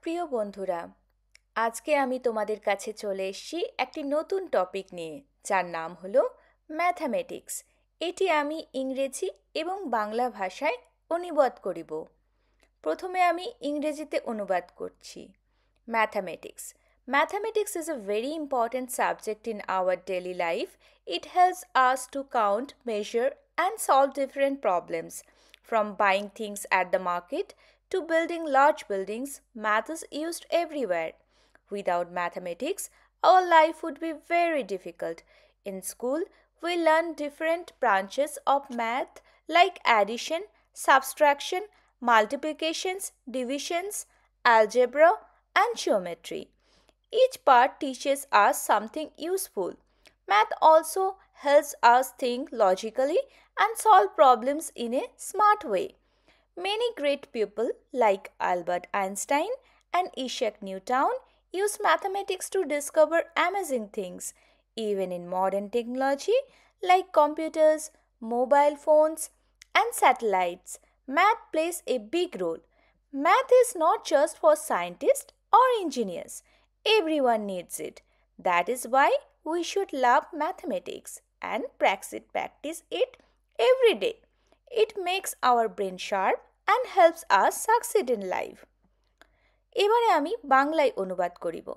প্রিয় বন্ধুরা, আজকে আমি তোমাদের কাছে চলে এসেছি একটি নতুন টপিক নিয়ে, যার নাম হলো ম্যাথামেটিক্স। এটি আমি ইংরেজি এবং বাংলা ভাষায় অনুবাদ করিব। প্রথমে আমি ইংরেজিতে অনুবাদ করছি। Mathematics. Mathematics is a very important subject in our daily life. It helps us to count, measure, and solve different problems. From buying things at the market to building large buildings, math is used everywhere. Without mathematics, our life would be very difficult. In school, we learn different branches of math like addition, subtraction, multiplications, divisions, algebra, and geometry. Each part teaches us something useful. Math also helps us think logically and solve problems in a smart way. Many great people like Albert Einstein and Isaac Newton use mathematics to discover amazing things. Even in modern technology like computers, mobile phones, and satellites, math plays a big role. Math is not just for scientists or engineers. Everyone needs it. That is why we should love mathematics and practice it every day. It makes our brain sharp and helps us succeed in life. এবারে আমি বাংলায় অনুবাদ করিব।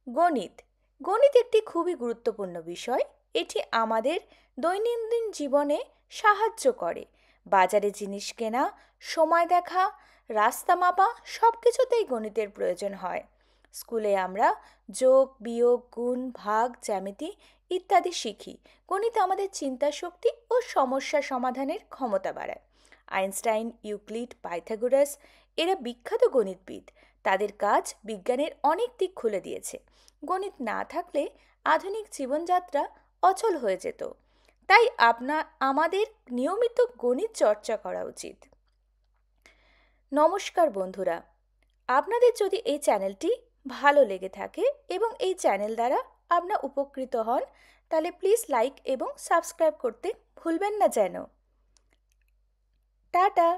গণিত. গণিত একটি খুবই গুরুত্বপূর্ণ বিষয়। এটি আমাদের দৈনন্দিন জীবনে সাহায্য করে। বাজারে জিনিস কেনা, সময় দেখা, রাস্তা মাপা সব কিছুতেই গণিতের প্রয়োজন হয়। স্কুলে আমরা যোগ, বিয়োগ, গুণ, ভাগ, জ্যামিতি ইত্যাদি শিখি। গণিত আমাদের চিন্তাশক্তি ও সমস্যা সমাধানের ক্ষমতা বাড়ায়। আইনস্টাইন, ইউক্লিড, পাইথাগোরাস এরা বিখ্যাত গণিতবিদ। তাদের কাজ বিজ্ঞানের অনেক দিক খুলে দিয়েছে। গণিত না থাকলে আধুনিক জীবনযাত্রা অচল হয়ে যেত। তাই আমাদের নিয়মিত গণিত চর্চা করা উচিত। নমস্কার বন্ধুরা, আপনাদের যদি এই চ্যানেলটি ভালো লেগে থাকে এবং এই চ্যানেল দ্বারা আপনারা উপকৃত হন, তাহলে প্লিজ লাইক এবং সাবস্ক্রাইব করতে ভুলবেন না যেন। টাটা।